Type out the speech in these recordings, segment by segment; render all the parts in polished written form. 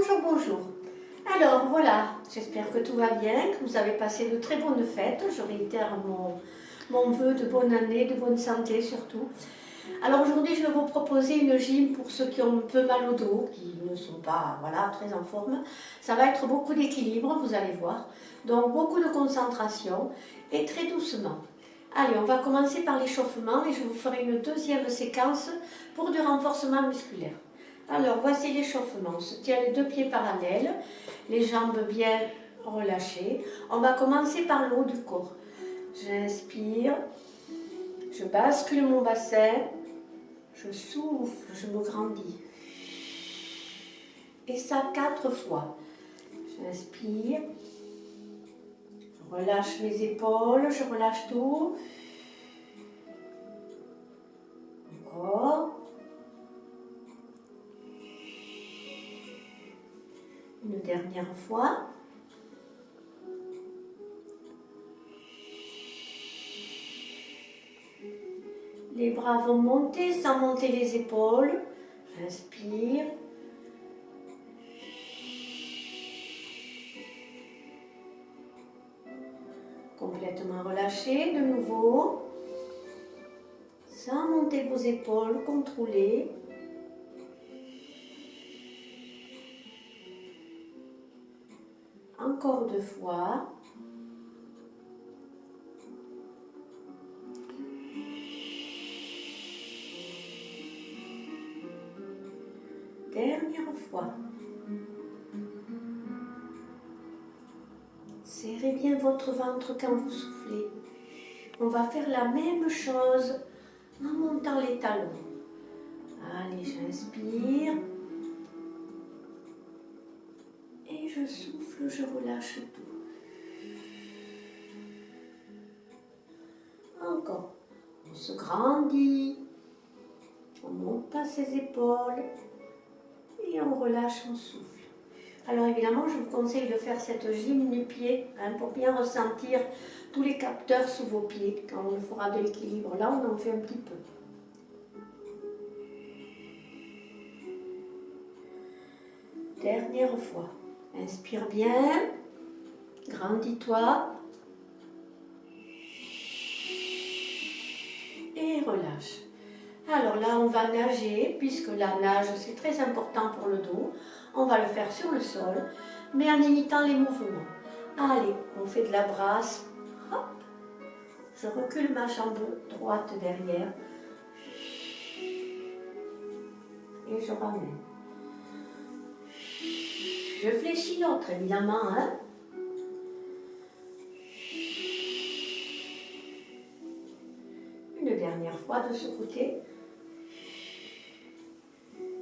Bonjour, bonjour. Alors voilà, j'espère que tout va bien, que vous avez passé de très bonnes fêtes. Je réitère mon vœu de bonne année, de bonne santé surtout. Alors aujourd'hui, je vais vous proposer une gym pour ceux qui ont un peu mal au dos, qui ne sont pas voilà, très en forme. Ça va être beaucoup d'équilibre, vous allez voir. Donc beaucoup de concentration et très doucement. Allez, on va commencer par l'échauffement et je vous ferai une deuxième séquence pour du renforcement musculaire. Alors, voici l'échauffement. On se tient les deux pieds parallèles, les jambes bien relâchées. On va commencer par le haut du corps. J'inspire, je bascule mon bassin, je souffle, je me grandis. Et ça 4 fois. J'inspire, je relâche mes épaules, je relâche tout. Encore. Une dernière fois. Les bras vont monter sans monter les épaules. J'inspire. Complètement relâché de nouveau. Sans monter vos épaules, contrôlez. Encore 2 fois. Dernière fois. Serrez bien votre ventre quand vous soufflez. On va faire la même chose en montant les talons. Allez, j'inspire. Et je souffle, je relâche tout. Encore. On se grandit. On monte pas ses épaules. Et on relâche, on souffle. Alors évidemment, je vous conseille de faire cette gym du pied pour bien ressentir tous les capteurs sous vos pieds. Quand on fera de l'équilibre, là on en fait un petit peu. Dernière fois. Inspire bien. Grandis-toi. Et relâche. Alors là, on va nager, puisque la nage, c'est très important pour le dos. On va le faire sur le sol, mais en imitant les mouvements. Allez, on fait de la brasse. Hop. Je recule ma jambe droite derrière. Et je ramène. Je fléchis l'autre, évidemment. Hein. Une dernière fois de ce côté.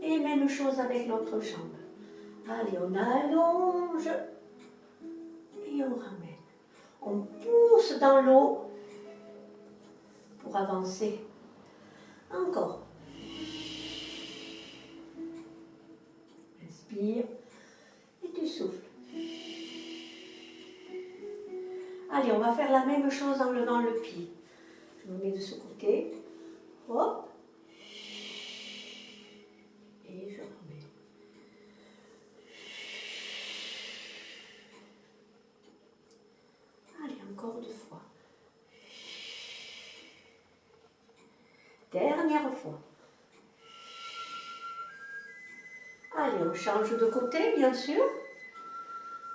Et même chose avec l'autre jambe. Allez, on allonge et on ramène. On pousse dans l'eau pour avancer. Encore. Inspire et tu souffles. Allez, on va faire la même chose en levant le pied. Je me mets de ce côté. Hop. Et je remets. Allez, encore 2 fois. Dernière fois. Allez, on change de côté, bien sûr.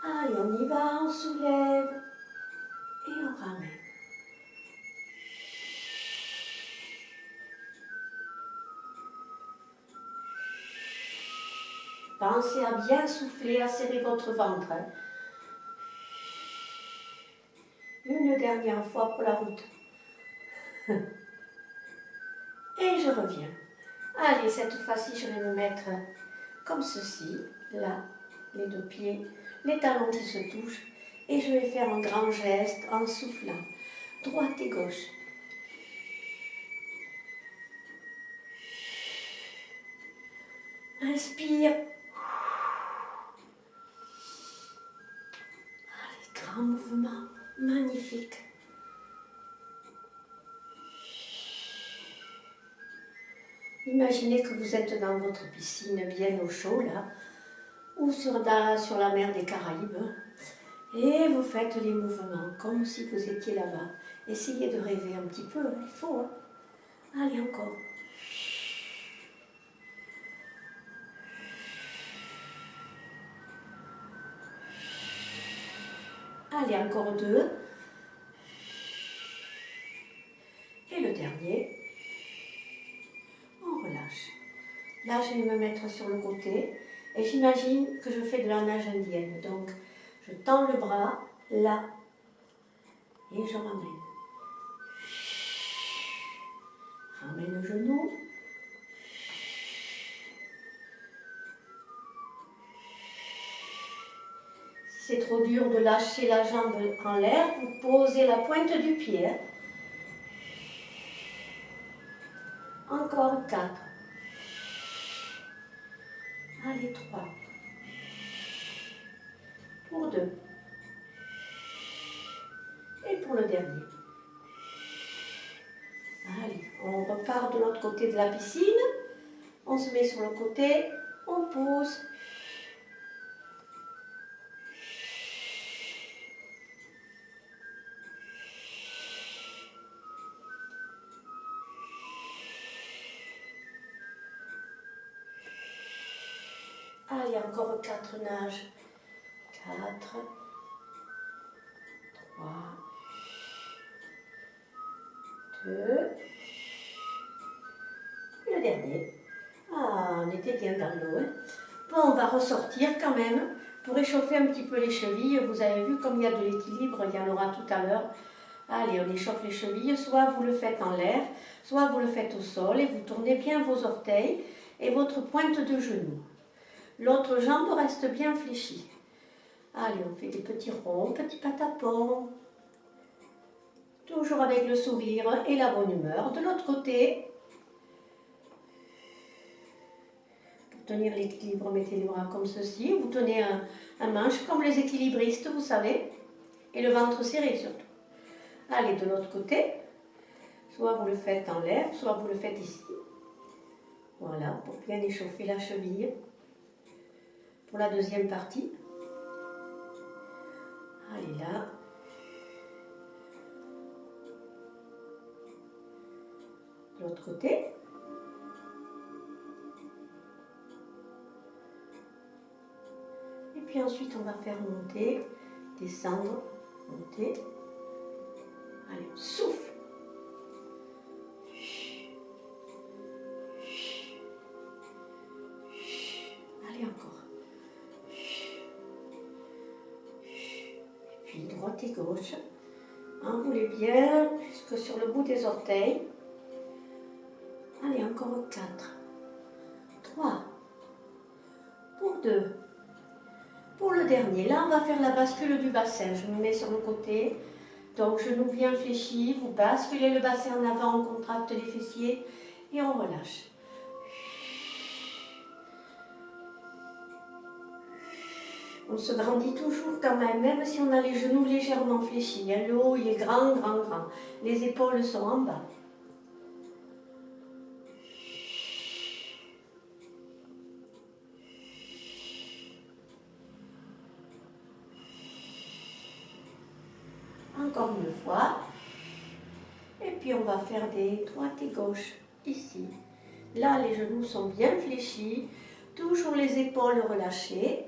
Allez, on y va, on soulève. Et on ramène. Pensez à bien souffler, à serrer votre ventre. Une dernière fois pour la route. Et je reviens. Allez, cette fois-ci, je vais me mettre comme ceci. Là, les 2 pieds, les talons qui se touchent. Et je vais faire un grand geste en soufflant. Droite et gauche. Inspire. Allez, grand mouvement. Magnifique. Imaginez que vous êtes dans votre piscine bien au chaud là. ou sur la mer des Caraïbes. Et vous faites les mouvements comme si vous étiez là-bas. Essayez de rêver un petit peu, il faut. Hein. Allez, encore. Allez, encore 2. Et le dernier. On relâche. Là, je vais me mettre sur le côté. Et j'imagine que je fais de la nage indienne. Donc, je tends le bras, là. Et je ramène. Ramène le genou. Si c'est trop dur de lâcher la jambe en l'air, vous posez la pointe du pied. Hein. Encore 4. Allez, 3. Pour 2. Et pour le dernier. Allez, on repart de l'autre côté de la piscine. On se met sur le côté. On pose. Allez, encore 4 nages. 4, 3, deux. Et le dernier. Ah, on était bien dans l'eau. Hein. Bon, on va ressortir quand même pour réchauffer un petit peu les chevilles. Vous avez vu comme il y a de l'équilibre, il y en aura tout à l'heure. Allez, on échauffe les chevilles. Soit vous le faites en l'air, soit vous le faites au sol et vous tournez bien vos orteils et votre pointe de genou. L'autre jambe reste bien fléchie. Allez, on fait des petits ronds, petits patapons. Toujours avec le sourire et la bonne humeur. De l'autre côté, pour tenir l'équilibre, mettez les bras comme ceci. Vous tenez un manche comme les équilibristes, vous savez. Et le ventre serré surtout. Allez, de l'autre côté. Soit vous le faites en l'air, soit vous le faites ici. Voilà, pour bien échauffer la cheville. Pour la deuxième partie. Allez là. De l'autre côté. Et puis ensuite, on va faire monter, descendre, monter. Allez, on souffle. Allez, encore. Et puis, droite et gauche. Enroulez bien jusque sur le bout des orteils. Allez, encore 4. 3. Pour 2. Pour le dernier, là, on va faire la bascule du bassin. Je me mets sur le côté. Donc, genou bien fléchi. Vous basculez le bassin en avant, on contracte les fessiers et on relâche. On se grandit toujours quand même si on a les genoux légèrement fléchis. Le haut, il est grand, grand, grand. Les épaules sont en bas. Encore une fois. Et puis on va faire des droites et gauches ici. Là, les genoux sont bien fléchis. Toujours les épaules relâchées.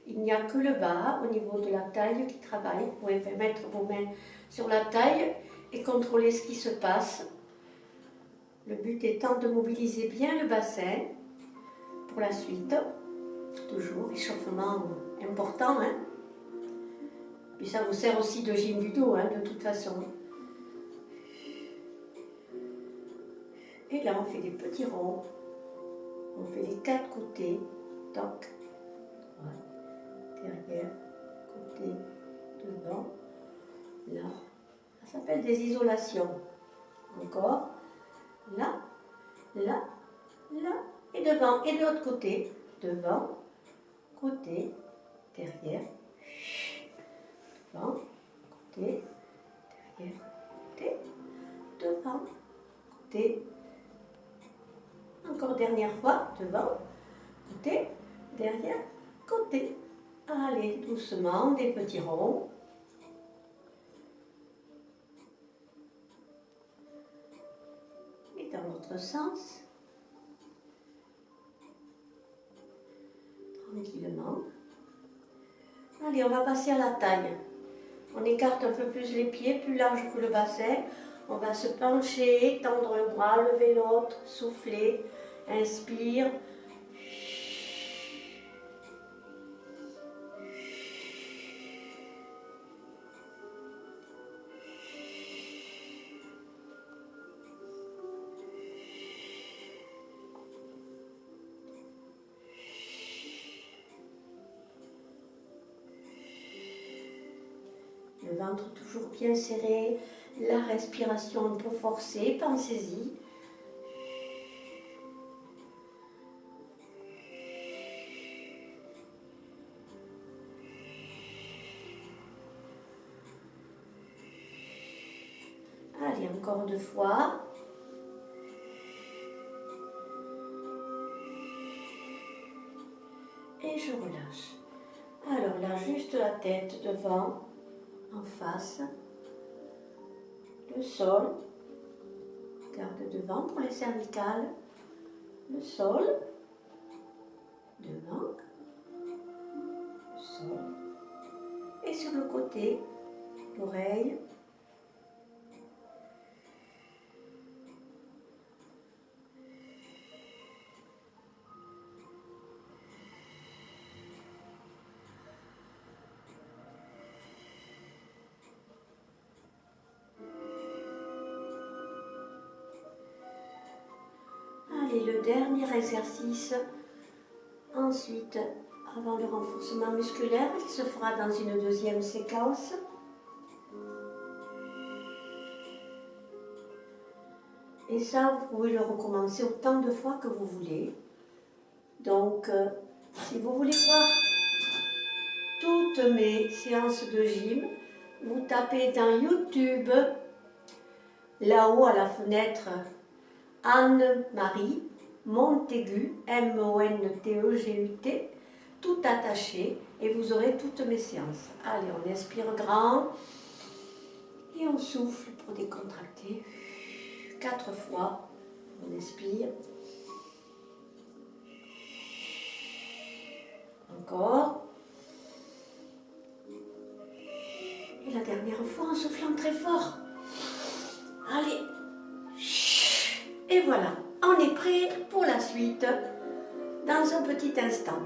Il n'y a que le bas au niveau de la taille qui travaille. Vous pouvez mettre vos mains sur la taille et contrôler ce qui se passe. Le but étant de mobiliser bien le bassin pour la suite. Toujours échauffement important. Hein. Puis ça vous sert aussi de gym du dos, hein, de toute façon. Et là, on fait des petits ronds. On fait les 4 côtés. Toc. Derrière, côté, devant. Là. Ça s'appelle des isolations. Encore. Là, là, là. Et devant. Et de l'autre côté. Devant, côté, derrière. Devant, côté, derrière, côté, devant, côté. Encore dernière fois, devant, côté, derrière, allez, doucement, des petits ronds. Et dans l'autre sens. Tranquillement. Allez, on va passer à la taille. On écarte un peu plus les pieds, plus large que le bassin. On va se pencher, tendre le bras, lever l'autre, souffler, inspire. Le ventre toujours bien serré, la respiration un peu forcée, pensez-y. Allez, encore 2 fois. Et je relâche. Alors là, juste la tête devant, en face. Le sol. Garde devant pour les cervicales. Le sol. Devant. Le sol. Et sur le côté, l'oreille. Allez, le dernier exercice. Ensuite, avant le renforcement musculaire qui se fera dans une deuxième séquence. Et ça, vous pouvez le recommencer autant de fois que vous voulez. Donc, si vous voulez voir toutes mes séances de gym, vous tapez dans YouTube, là-haut à la fenêtre, Anne-Marie Montaigut, M-O-N-T-E-G-U-T, tout attaché, et vous aurez toutes mes séances. Allez, on inspire grand, et on souffle pour décontracter. 4 fois, on inspire. Encore. Et la dernière fois en soufflant très fort. Allez. Et voilà, on est prêt pour la suite dans un petit instant.